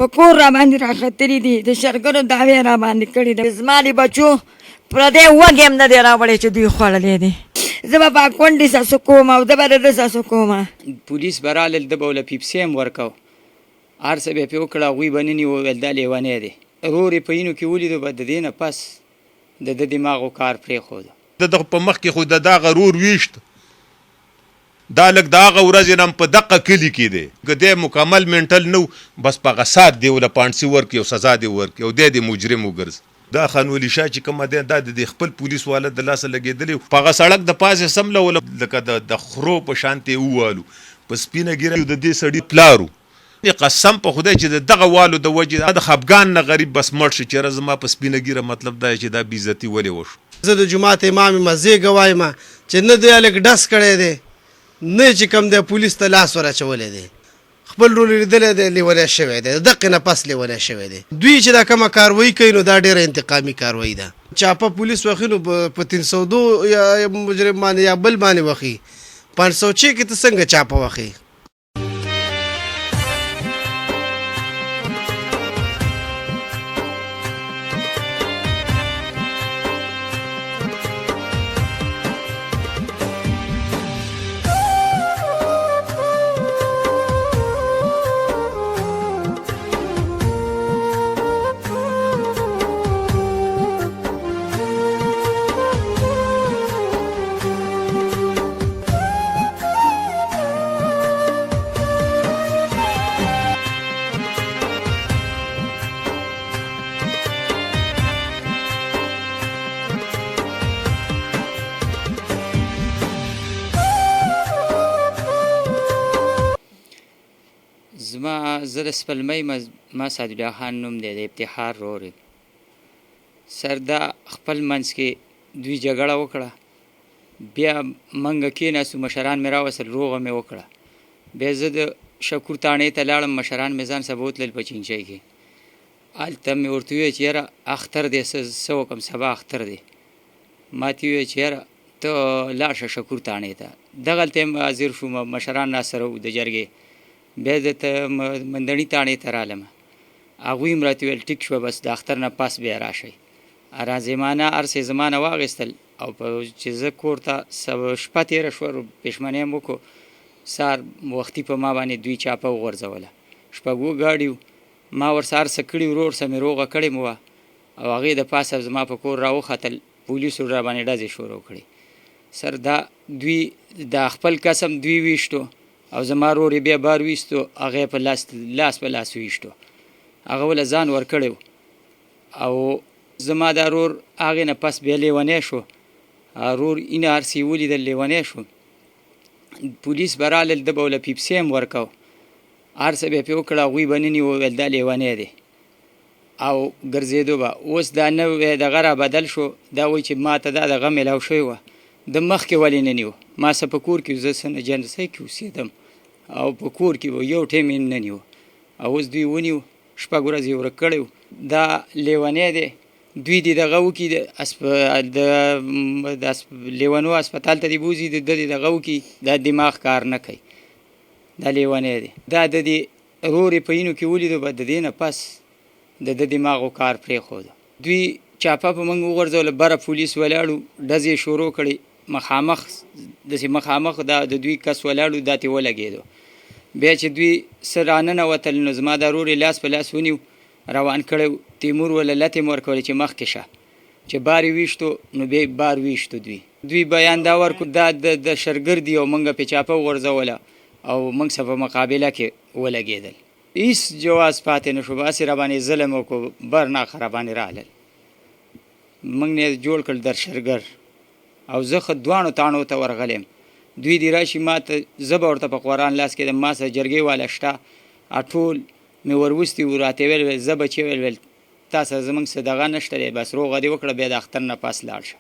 په کور را باندې راختلي دي د شرګرو دعوې را باندې کړي دي. زما د بچو پردی وږی هم نه دی راوړی چې دوی خوړلی دی. زه به په کونډې ساسو کوم او زه به د ده ساسو کوم. پولیس به رالل ده به له پیپسي هم ورکو هر څه به یې پرې وکړه هغوی به نه نیو ویل دا لیونی دی. رور یې په اینو کې ولیدو به د دې نه پس د ده دماغو کار پرېښودو. د دغه په مخ کې خو د دغه رور ویشت دا لږ د هغه ورځې نه هم په دقه کلي کې دی که دی مکمل منټل نه بس په هغه سات دی له پانسي ورکړي او سزا دی ورکړي او دی د مجرم وګرځي. دا خانولي شاه چې کومه دی دا د خپل پولیس والا د لاسه لګېدلی په هغه سړک د پاسې سملوله لکه د خرو په شانتې ووالو په سپینه ږیره د دې سړي پلارو قسم په خدای چې دغه والو د وجې د خفګان نه غریب بس مړ شي چېرې زما په سپینه ږیره مطلب دا چې دا بېعزتي ولې وشو. زه د جومات امام یم زه ګوایم چې نه دی هلک ډس کړی دی نه چې کوم دی پولیس ته لاس ور اچولی دی خپل رول لیدلی دی لیونی شوی دی د دقې نه پس لیونی شوی دی. دوی چې دا کومه کاروایي کوي نو دا ډېره انتقامي کاروایي ده. چاپه پولیس وخي نو په 302 یا مجرم باندې یا بل باندې وخي 506 کې ته څنګه چاپه وخي. زه د سپلمۍ ما سعدالله خان نوم دی د افتخار رور یم. سر دا خپل منځ کې دوی جګړه وکړه بیا منګه کېناستو مشران مې راوستل روغه مې وکړه بیا زه د شکور تاڼې ته لاړم مشران مې ځان سره بوتلل په چینچۍ کې هلته مې ورته وویل چې یاره اختر دی څه وکړم سبا اختر دی ما ته وویل چې یاره ته لاړ شه شکور تاڼې ته دغلته هم حاضر شوم مشران راسره وو د جرګې بیا دته مندڼي تاڼې ته رالم هغوی هم راته ویل ټیک شوه بس د اختر نه پس بیا راشئ رازمانه هر څه زمانه واخیستل او چې زه کور ته شپه تېره شوه پېشمنۍ هم وکړو سهار وختي په ما باندې دوی چاپه وغورځوله شپږو ګاډي ما ورسره هر څه کړي ورور سره مې روغه کړې مې وه او هغې د پاسه زما په کور راوختل پولیسو را باندې ډزې شروع کړې. سر دا دوی دا خپل قسم دوی ویشتو او زما رور بیا بار ویستو هغه په لاس په لاس ویشتو هغه ول ځان ور کړو او زما دا رور هغه نه پس بیا لیونی شو رور این هر سی ولید لیونی شو پولیس برال د بوله پیپسي هم ورکاو هر څه به په وکړه غوي بننی ول د لیونی دی او ګرځېدو به اوس دا نه دغه را بدل شو دا وایي چې ما ته دا دغه میلاو شوی وه د مخکې ولې نه نیو ما څه په کور کې زه څه نه جنسۍ کې اوسېدم او په کور کې به یو ټیم یې نه نیو او اوس دوی ونیو شپږ ورځې یې ورک کړی دا لیونی دی دوی دې دغه وکړي د لیونو هسپتال ته دې بوځي د دې دغه وکړي دا دماغ کار نه کوي دا لیونی دی دا د دې رور یې په اینو کې ولیدو به د دې نه پس د ده دماغو کار پرېښودو دوی چاپه په موږ وغورځوله بره پولیس ولاړو ډزې شروع کړې مخامخ داسې مخامخ دا د دوی کس ولاړو دا ترې ولګېدو بیا چې دوی څه راننوتل نو زما دا رور یې لاس په لاس ونیو روان کړی تیمور وله لتې مې ورکولې چې مخکې شه چې بار یې ویشتو نو بیا بار ویشتو دوی بیان دا ورکړو دا د شرګر دی او موږ پې چاپه وغورځوله او موږ سره په مقابله کې ولګېدل هیڅ جواز پاتې نه شو باسې را باندې ظلم وکړو برناخه را باندې راغلل موږ نه جوړ کړل در شرګر او زه خو دواړو تاڼو ته ورغلم دوی دې راشي ما ته زه به ورته په قرآن لاس کېدم ما سره جرګې والا شته ټول مې وروستي وو راته ویل زه بچې ویل تا سره زموږ څه دغه نشته دی بس روغه دې وکړه بیا د اختر نه پس لاړ شه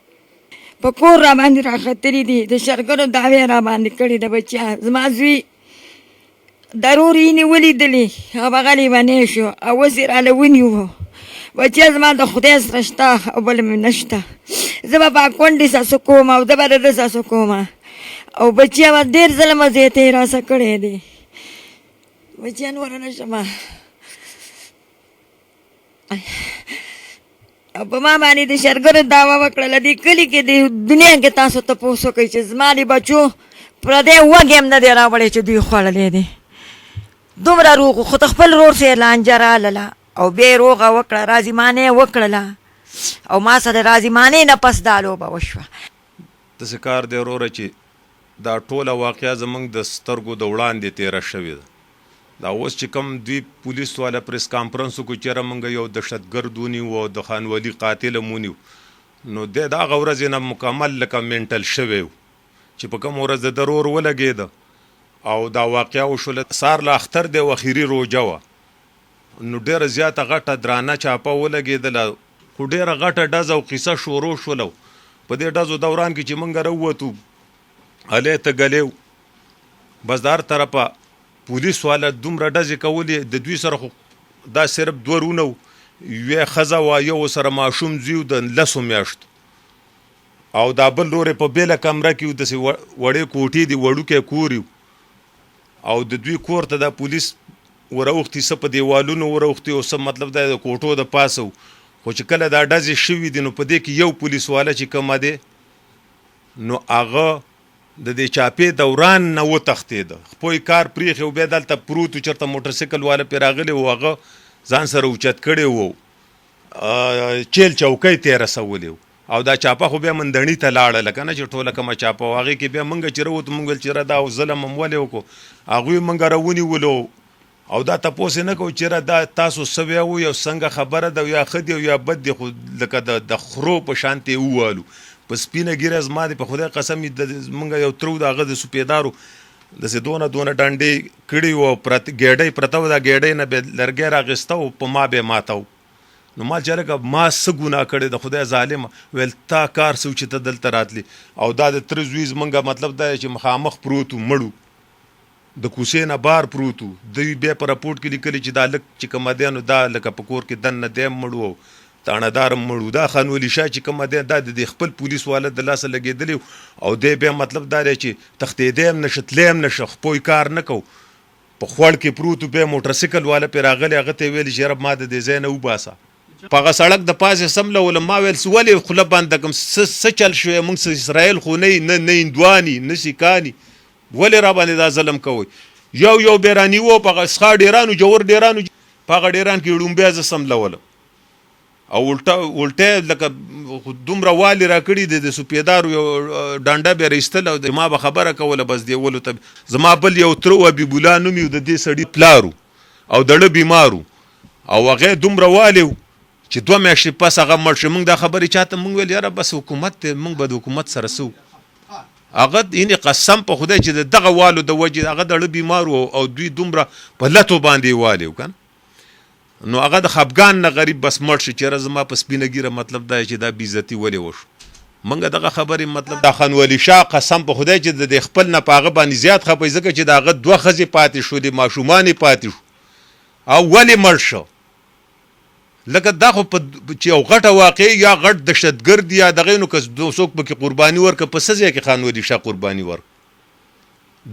په کور را باندې راختلي دي د شرګرو دعوې را باندې کړي د بچیا زما زوی ضرور یې نیولي دلې او هغه لیونی شو او اوس یې راله ونیو بچیا زما د خدای سره شته او بل مې نشته زه به په کونډې ساسو کوم او زه به د ده ساسو کوم او بچیا به ډېر ظلم زه یې ترې راسه کړی دی بچیا نوره نه شمه په ما باندې د شرګرو دعوا وکړله دې کلي کې د دنیا کې تاسو تپوس وکړئ چې زما د بچو پردی وږی هم نه دی راوړی چې دوی خوړلی دی دومره روغ خو د خپل رور سره لانجه راغله او بیا یې روغه وکړه رازیمانه یې وکړله او ما سره رازیمانې نه پس دا لوبه وشوه داسې کار دی وروره چې دا ټوله واقعه زموږ د سترګو د وړاندې تېره شوې ده دا اوس چې کوم دوی پولیس والا پریس کانفرنس وکړو چېرې موږ یو دهشتګرد ونیو او د خانولي قاتل هم ونیو نو دی د هغه ورځې نه مکمل لکه منټل شوی و چې په کوم ورځ د ضرور ولګېده او دا واقعه وشوله سار له اختر دی او اخري روجه وه نو ډېره زیاته غټه درانه چاپه ولګېدله خو ډېره غټه ډزه او قصه شروع شوله په دې ډزو دوران کې چې موږ راووتو هلی ته ګلیو بس د هر طرفه پولیس والا دومره ډزې کولې د دوی سره خو دا صرف دوه رونه و یوې ښځه وه یو سره ماشوم زوی و د 10 میاشتو او دا بل رور یې په بېله کمره کې و داسې وړې کوټې دي وړوکی کور یو او د دوی کور ته دا پولیس وراوښتي څه په دیوالونو وراوښتي او څه مطلب دا د کوټو د پاسه و خو چې کله دا ډزې شوي دي نو په دې کې یو پولیس والا چې کومه دی نو هغه د دې چاپې دوران نه وتښتېده خپل کار پرېښی و بیا دلته پروت و چېرته موټرسایکل والا پرې راغلی و هغه ځان سره اوچت کړی و چیل چوکۍ ته یې رسولی و او دا چاپه خو بیا مندڼي ته لاړله که نه چې ټوله کومه چاپه و هغې کې بیا موږ چې راووتو موږ ویل چې را دا ظلم هم ولې وکړو هغوی موږ راونیولو او دا تپوس یې نه کوو چې دا تاسو څه ویاوو یو څنګه خبره ده یا ښه دی او یا بد دی خو لکه د خرو په شانتې ووالو په سپینه ږیره زما دی په خدای قسم موږ یو ترو د هغه د سوپېدارو داسې دونه ډنډې کړي وو ګېډۍ پرته وه دا ګېډۍ نه بیا لرګی راغېسته و په ما بیا ماته و نو ما چې لکه ما څه ګناه کړې د خدای ظالمه ویل تا کار څه چې ته دلته راتلی او دا د تره زوی زمونږ مطلب دا چې مخامخ پروت و مړو د کوڅې نه بار پروت و دوی بیا په راپورټ کې لیکلي چې دا لږ چې کومه دی نو دا لکه په کور کې دننه دی هم مړ و تاڼهدار هم مړ و دا خانولي شاه چې کومه دی دا د خپل پولیس والا د لاسه لګېدلی او دی بیا مطلب دا دی چې تښتېدی هم نشه تلی هم نشه خپوی کار نه کو په خوړ کې پروت و بیا موټرسایکل والا پرې راغلی هغه ته یې ویلي چې رب ما د دې ځای نه وباسه په هغه سړک د پاسې سملولم ما ویل ولې خوله بنده کړم څه چل شوی موږ اسرائیل خو نه هندواني نه سیکاني ولې را باندې دا ظلم کوئ یو بیراني و په هغه څښا ډېرانو جوور ډېرانو په هغه ډېران کې ړومبیا زه سملولم او الټه لکه دومره والي را کړي د سوپېدارو یو ډانډه بیا رایستل او ما به خبره کوله بس دیولو ته زما بل یو تره و حبیب الله نوم یو د دې سړي پلارو او دړه بیمارو او هغه دومره والي چې 2 میاشتې پس هغه مړ شو موږ دا خبرې چاته موږ ویل یاره بس حکومت دی موږ به د حکومت سره سو هغه یعنې قسم په خدای چې دغه والو د وجې هغه دړه بیمار او دوی دومره په لتو باندې والي و که نو هغه د خفګان نه غریب بس مړ شو چېرې زما په سپینه ګیره مطلب دا چې دا بېعزتي ولې وشو موږ دغه خبرې مطلب دا خانولي شاه قسم په خدای چې د خپل نه په هغه باندې زیات خفه ځکه چې د هغه 2 ښځې پاتې شو د ماشومان یې پاتې شو او ولې مړ شو لکه دا خو چې یو غټه واقعي یا غټ دهشتګرد یا دغه نو که څوک پکې قرباني ورکړه په څه ځای کې خانولي شاه قرباني ورکړه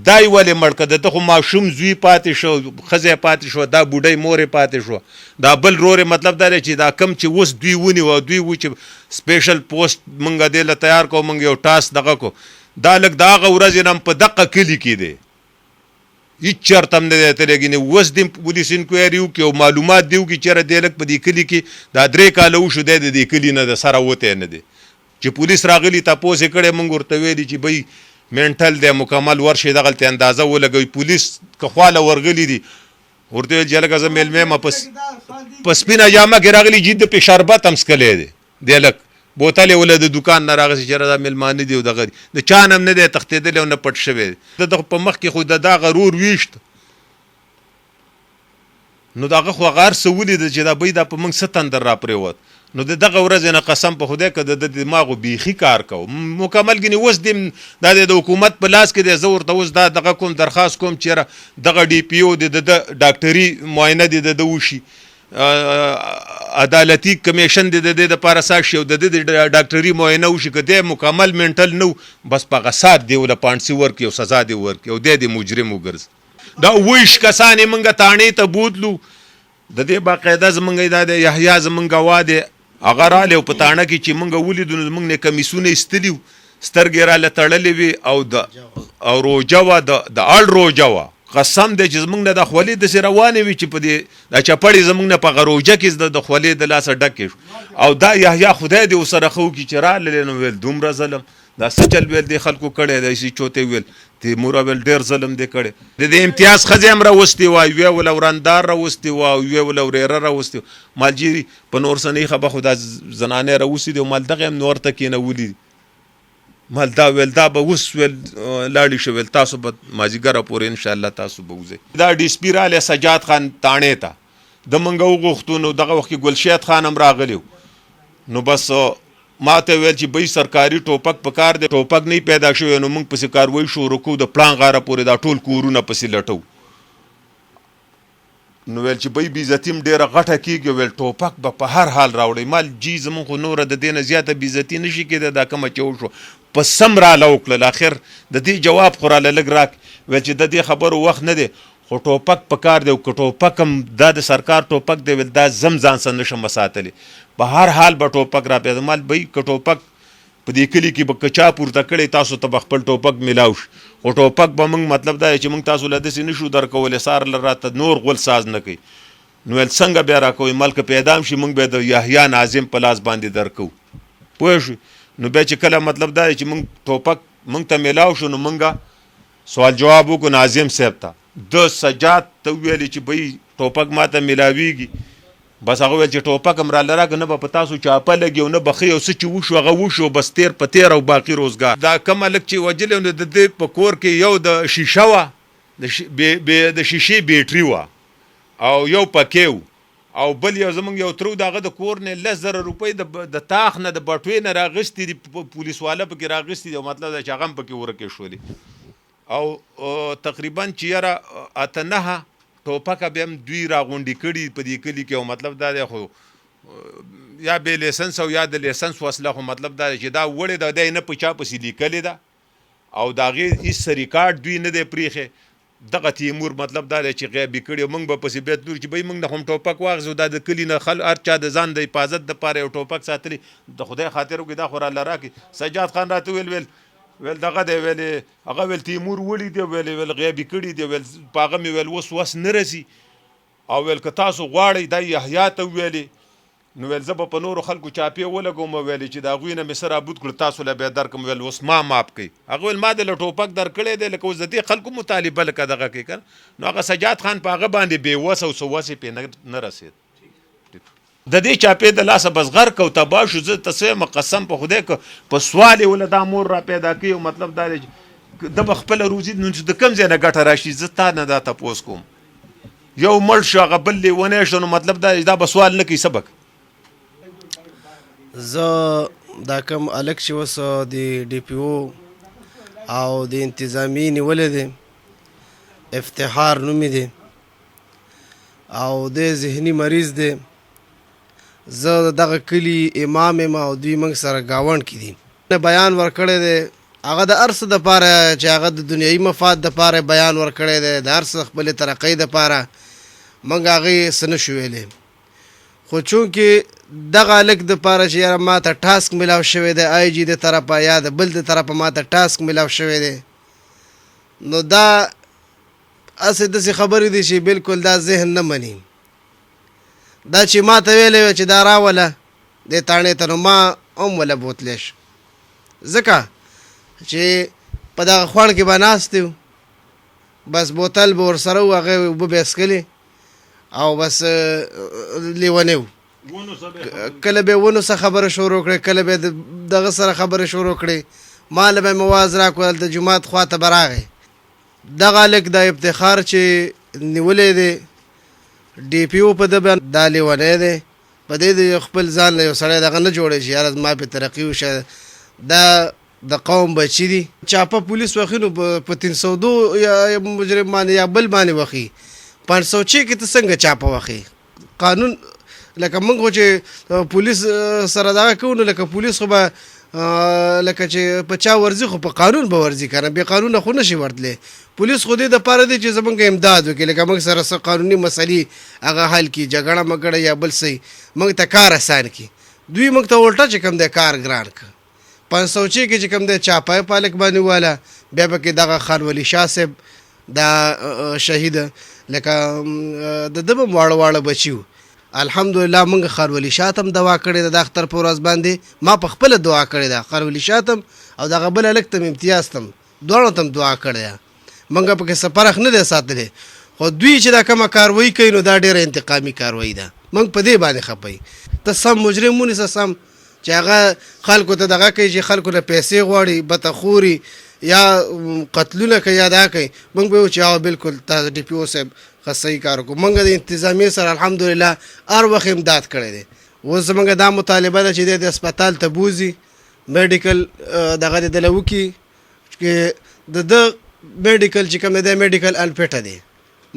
دا یې ولې مړ کړه دته خو ماشوم زوی پاتې شو ښځه پاتې شو دا بوډۍ مور پاتې شو دا بل رور مطلب دا دی چې دا کم چې اوس دوی ونیو او دوی و چې سپیشل پوسټ موږ دې له تیار کو موږ یو ټاس دغه کو دا لږ د هغه ورځې نه په دقه کلي کې دی هېڅ چېرته هم نه دی تللی اوس دې پولیس انکوایري وکړي او معلومات دې وکړي چېرې دی لږ په دې کلي کې دا 3 کاله وشو دی د دې کلي نه د سره وتی نه دی چې پولیس راغلي تپوس یې کړی موږ ورته ویلي چې بی منټل دی مکمل ورشي دغلته اندازه ولګوي پولیس که خواله ورغلي دي ورته ویل چې لکه زه میلمه یم په سپینه جامه کې راغلي جید پې شربت هم څکلی دی لږ بوتل یې وله د دوکان نه راغسي چې دا میلمانه دي او دغه دي د چا نه هم نه دی تښتېدلی او نه پټ شوی دی د په مخ کې خو د دا غرور ویشت نو د هغه خو هغه هر څه ولیده چې دا بی دا په موږ څه تندر را پرېوت نو د دغه ورځې نه قسم په خدای که د دماغو بیخي کار کو مکمل ګینې اوس دا د حکومت په لاس کې دی زه ورته اوس دا دغه کوم درخواست کوم چېرې دغه ډي پي او د ډاکټري معاینه د ده وشي عدالتي کمیشن د دې دپاره ساشي او د دې ډاکټري معاینه وشي که دی مکمل منټل نه بس په هغه سات دی له پانسي ورکړي او سزا دی ورکړي او دی د مجرم وګرځي دا 20 کسان یې موږ تاڼې ته بوتلو د دې باقاعده زمونږ دا د یحیی زمونږ ګواه دی هغه رالی او په تاڼه کې چې مونږ ولیدو نو زمونږ نه کمیسونه ایستلي وو سترګې راله تړلې وي او روژه وه د اړ روژه وه قسم دی چې زمونږ نه د خولې داسې روانې وي چې په دې دا چپړې زمونږ نه په هغه روژه کې د خولې د لاسه ډکې شو او دا یحیی خدای دې ورسره ښه وکړي چې راللی نو ویل دومره ظلم دا څه چل ویل دې خلکو کړی دی چې چوتې ویل تیموره ویل ډېر ظلم دې کړی د امتیاز ښځې هم راوستې وه یوې وله ورندار راوستې وه او یوې وله ورېره راوستې وه مالجیري په نور څه نه خبه خو دا زنانې راوستې دي او مال دغه هم نور ته کېنولي مال دا ویل دا به اوس ویل لاړې شو ویل تاسو به مازدیګره پورې انشاءالله تاسو به وځئ دا ډي سپي رالی سجاد خان تاڼې ته د موږ وغوښتو نو دغه وخت کې ګلشید خان هم راغلی نو بس ما ته ویل چې بی سرکاري ټوپک په کار دی ټوپک نه پیدا شوی نو موږ پسې کاروایي شروع کوو د پلان غاره پورې دا ټول کورونه پسې لټو نو ویل چې بی بېزتي هم ډېره غټه کېږي ویل ټوپک به په هر حال راوړئ مال جی زمونږ خو نوره د دې نه زیاته بېزتي نه شي کېده دا کومه چې وشوه په سم راله وکړل اخر د دې جواب خو راله لږ راک ویل چې د دې خبرو وخت نه دی خو ټوپک په کار دی او که ټوپک هم دا د سرکار ټوپک دی ویل دا زم ځان سره نشم ساتلی په هر حال به ټوپک را پیدا مال بی که ټوپک په دې کلي کې به که چا پورته کړی تاسو ته به خپل ټوپک میلاو شي خو ټوپک به موږ مطلب دا چې موږ تاسو له داسې نشو درکولی سار له راته نور غول ساز نه کوي نو ویل څنګه بیا راکوئ مال که پیدا هم شي موږ بیا د یحیی ناظم په لاس باندې درکوو پوه شو نو بیا چې کله مطلب دا چې موږ ټوپک موږ ته میلاو شو نو موږ سوال جواب وکړو ناظم صاحب ته د سجاد ته ویلې چې بی ټوپک ما ته میلاویږي بس هغه ویل چې ټوپک هم راله راکړه نه به په تاسو چاپه لګي او نه به ښه یو څه چې وشو هغه وشو بس تیر په تیر او باقي روزګار دا کم هلک چې وجلی نو د دې په کور کې یو د شیشه وه د شیشې بیټري وه او یو پکې و او بل یو زمونږ یو ترو د هغه د کور نه 10,000 روپۍ د تاخ نه د بټوې نه راغستې دي پولیس والا پکې راغستې دي او مطلب دا چې هغه هم پکې ورکې شولې او تقریبا چې یاره اته نهه ټوپکه بیا هم دوی راغونډې کړي په دې کلي کې او مطلب دا دی خو یا بې لیسنس او یا د لیسنس وسله خو مطلب دا دی چې دا وړې ده دی نه په چا پسې لیکلې ده او د هغې هېڅ ریکارډ دوی نه دی پرېښی دغه تیمور مطلب دا دی چې غیبي کړي موږ به پسې بیا تلو چې بی موږ نه خو هم ټوپک واخیستو دا د کلي نه هر چا د ځان د حفاظت دپاره یو ټوپک ساتلی د خدای خاطر وکړي دا خو راله راکړي سجاد خان راته ویل دغه دی ویلې هغه ویل تیمور وړي دی ویل غیبي کړي دی ویل په هغه مې ویل اوس وس نه رسي او ویل که تاسو غواړئ دا یحیی ته ویلې نو ویل زه به په نورو خلکو چاپې ولګوم ویلې چې د هغوی نه مې څه رابود کړو تاسو له بیا درکړم ویل اوس ما معاف کوئ هغه ویل ما د له ټوپک درکړی دی لکه اوس د دې خلکو مطالبه لکه دغه کوي که نو هغه سجاد خان په هغه باندې بې وسه او څه وسې پرې نه رسېد د دې چاپې د لاسه بس غر کو تباه شو زه ته څه یم قسم په خدای که په سوال یې وله دا مور را پیدا کوي او مطلب دا دی چې ده به خپله روزي نو چې د کوم ځای نه ګټه راشي زه تا نه دا تپوس کوم یو مړ شو هغه بل لیونی شو نو مطلب دا دا به سوال نه کوي سبق زه دا کم هلک چې اوس د ډي پي او او د انتظامی نیولې دی افتخار نومې دی او د ذهني مریض دی زه دغه کلي امام یم او دوی موږ سره ګاونډ کې دي بیان ورکړی دی هغه د هر څه دپاره چې هغه د دنیایي مفاد دپاره بیان ورکړی دی د هر څه خپلې ترقۍ دپاره موږ هغې څه نه شو ویلی خو چونکې دغه هلک دپاره چې یاره ما ته ټاسک میلاو شوی دی آی جي د طرفه یا د بل د طرفه ما ته ټاسک میلاو شوی دی نو دا هسې داسې خبرې دي چې بلکل دا ذهن نه مني دا چې ما ته ویلی وی چې دا راوله دې تاڼې ته نو ما هم وله بوتلی شو ځکه چې په دغه خوړ کې به ناست یو بس بوتل به ورسره و هغې اوبه به یې څښلې او بس لیونی و کله به یې ونو څه خبره شروع کړې کله به یې دغه سره خبرې شروع کړې ما له به یې مواز راکړل د جومات خوا ته به راغی دغه هلک دا افتخار چې نیولی دی ډي پي او په ده باندې دا لیونی دی په دې د خپل ځان له یو سړی دغه نه جوړی چې یاره ما پې ترقي وشه دا د قوم بچي دي چاپه پولیس وخي نو په 302 یا مجرم باندې یا بل باندې وخي 506 کې ته څنګه چاپه وخي قانون لکه موږ خو چې پولیس سره دغه کوو نو لکه پولیس خو به لکه چې په چا ورځي خو په قانون به ورځي که نه بې قانونه خو نشي ورتلی پولیس خو دې دپاره دی چې زمونږ امداد وکړي لکه موږ سره څه قانوني مسلې هغه حل کړي جګړه مګړه یا بل څه موږ ته کار اسان کړي دوی موږ ته الټه چې کوم دی کار ګران کړه 500 کې چې کوم دی چاپای پالک باندې والا بیا به کې دغه خان ولی شاه صاحب دا شهید لکه د ده به واړه واړه بچي الحمدلله موږ خان ولی شاه ته هم دعا کړې ده د اختر په ورځ باندې ما په خپله دعا کړې ده خان ولی شاه ته هم او دغه بل هلک ته هم امتیاز ته هم دواړو ته هم دعا کړې ده موږ پکې څه فرق نه دی ساتلی خو دوی چې دا کومه کاروایي کوي نو دا ډېره انتقامي کاروایي ده موږ په دې باندې خفه ته سم مجرم ونیسه سم چې هغه خلکو ته دغه کوي چې خلکو نه پیسې غواړي بتخوري یا قتلونه کوي یا دا کوي موږ به چې بالکل تاسو ډي پی او صاحب ښه صحیح کار وکړو موږ د انتظامیې سره الحمدلله هر وخت امداد کړی دی اوس زموږ دا مطالبه ده چې دی د هسپتال ته بوځي میډیکل دغه د دله وکړي چې د ده میډیکل چې کوم دی میډیکل الپیټه دی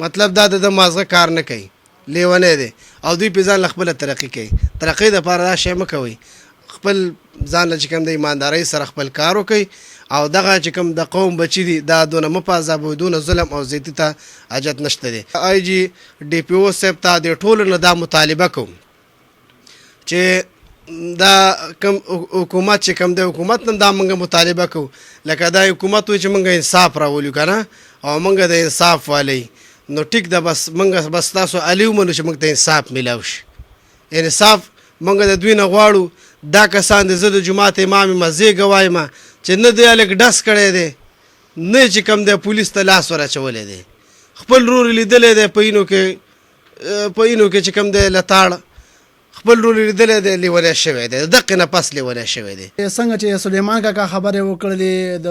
مطلب دا د مازغه کار نه کوي لیونی دی او دوی په ځان له خپله ترقي کوي ترقۍ دپاره دا شی مه کوئ خپل ځان له چې کوم د ایماندارۍ سره خپل کار وکړئ او دغه چې کوم د قوم بچي دي دا دونه مه په عذابوئ دونه ظلم او زیاتي ته حاجت نشته دی آی جي ډي پي او صاحب ته د ټولو نه دا مطالبه کوم چې دا کم حکومت چې کوم دی حکومت نه دا موږ مطالبه کوو لکه دا حکومت وایي چې موږ انصاف راولو که نه او موږ د انصاف والی نو ټیک ده بس موږ بس تاسو علي ومنو چې موږ ته انصاف میلاو شي انصاف موږ د دوی نه غواړو دا کسان د زه د جومات امام یم زه ګواه یم چې نه دی هلک ډس کړی دی نه چې کوم دی پولیس ته لاس ور اچولی دی خپل رور لیدلی دی په اینو کې چې کوم دی لتاړ خپل رور لیدلی دی لیونی شوی دی د دقې نه پس لیونی شوی دی څنګه چې سلیمان کاکا خبرې وکړلې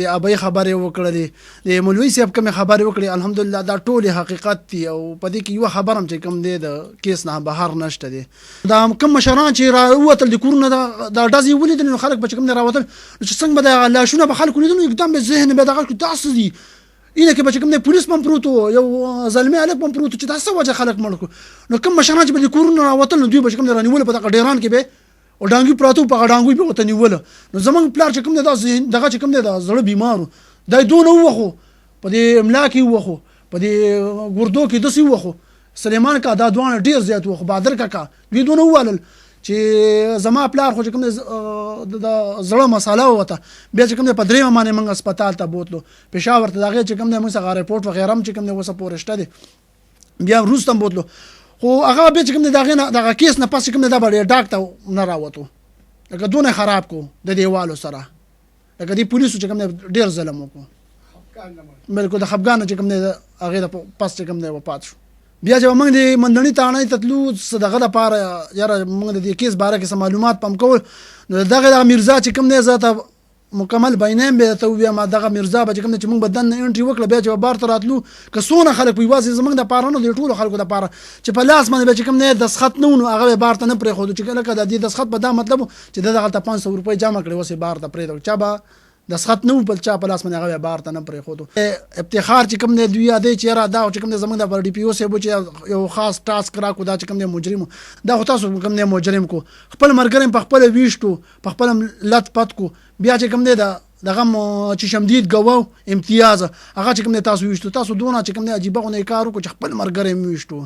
د ابۍ خبرې وکړلې د مولوي صاحب کومې خبرې وکړې الحمدلله دا ټولې حقیقت دي او په دې کې یوه خبر هم چې کوم دی د کیس نه بهر نشته دی دا کوم مشران چې راووتل د کورونه دا ډزې ولیدل نو خلک به چې کوم دی راوتل نو چې څنګه به د لاشونه به خلکو لیدل نو اقدام به ذهن به دغه دا څه دي اینه کې به چې کوم دی پولیس هم پروت و یو زلمی هلک هم پروت و چې دا څه وجه خلک مړ کړو نو کوم مشران چې به د کورونه راوتل نو دوی به چې کوم دی رانیوله په دغه ډیران کې به او ډانګي پراته په هغه ډانګو به ورته نیوله نو زمونږ پلار چې کوم دی دا دغه چې کوم دی دا زړه بیمار و دا یې دونه ووخو په دې املا کې ووخو په دې ګردو کې داسې ووخو سلیمان کا دا دواړه ډېر زیات ووخو بهادر کاکا دوی دونه ووالل چې زما پلار خو چې کوم دی د زړه مساله ووته بیا چې کوم دی په درېیمه باندې موږ هسپتال ته بوتلو پېښور ته د هغې چې کوم دی موږ څخه رپورټ وغیره هم چې کوم دی اوسه پورې شته دی بیا وروسته هم بوتلو خو هغه بیا چې کوم دی د هغې نه دغه کیس نه پس چې کوم دی دا به ډاک ته نه راوتو لکه دونه خراب کو د دیوالو سره لکه دې پولیسو چې کوم دی ډېر ظلم وکړو بلکل د خفګان چې کوم دی د هغې د پس چې کوم دی وفات شو بیا چې موږ د مندڼي تاڼۍ ته تلو څه دغه دپاره یاره موږ د دې کیس باره کې څه معلومات پم کول نو دغه میرزا چې کوم دی زه ته مکمل بینیم به ته ووایم دغه میرزا به چې کوم دی چې موږ به دننه انټري وکړه بیا چې به بار ته راتلو که څونه خلک په یوازې زموږ دپاره نه د ټولو خلکو دپاره چې په لاس باندې به چې کوم دی دستخط نه و نو هغه به بار ته نه پرېښودو چې لکه د دې دستخط به دا مطلب و چې ده دغلته 500 روپۍ جمع کړې اوس یې بار ته پرېږدو چا به دستخط نه و په چا په لاس باندې هغه بار ته نه پرېښودو افتخار چې کوم دی دوی یادوي چې یاره دا چې کوم دی زموږ د ډي پي او صاحب چې یو خاص ټاسک راکړو دا چې کوم دی مجرم دا خو تاسو کوم دی مجرم کو خپل ملګری په خپله ویشتو په خپله لت پت کو بیا چې کوم دی دغه چې شمدید ګواو امتیاز هغه چې کوم دی تاسو ویشتو تاسو دونه چې کوم دی عجیبه غوندې کار وکړو چې خپل ملګری هم ویشتو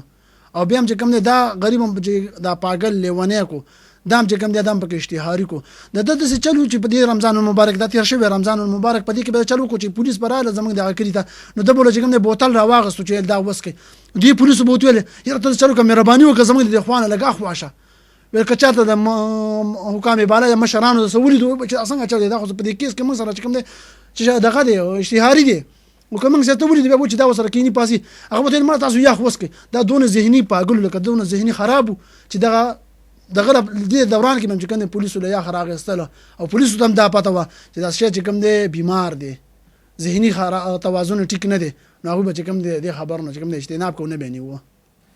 او بیا هم چې کوم دی دا غریب هم چې دا پاگل لیونی کو دا هم چې کوم دی دا هم پکې اشتهاري کو د ده داسې چل چې په دې رمضان المبارک دا تېر شوی رمضان المبارک په دې کې به چل وکړو چې پولیس به راغله زموږ دغه کلي ته نو ده به چې کوم دی بوتل راواغستو چې دا وڅکئ دوی پولیسو به ورته ویل یاره ته چل وکړه مهرباني وکړه زموږ د دې خوا نه لږ اخواشه ویل که چاته د حکام بالا یا مشرانو څه ولیدو چې څنګه چل دی دا خو په دې کیس کې موږ سره چې کوم دی چې دغه دی اشتهاري دی او که موږ سره ته ولیدو بیا چې دا ورسره کیني پاسي هغه به ته ویل مړه تاسو یخ وڅکئ دا دونه ذهني پاګلو لکه دونه ذهني خراب و چې دغه دې دوران کې چې کوم دی پولیسو له یخ راغېستله او پولیسو ته هم دا پته وه چې دا شی چې کوم دی بیمار دی ذهني توازن ټیک نه دی نو هغوی به چې کوم دی دې خبر نه چې کوم دی اجتناب کو نه به یې نیوه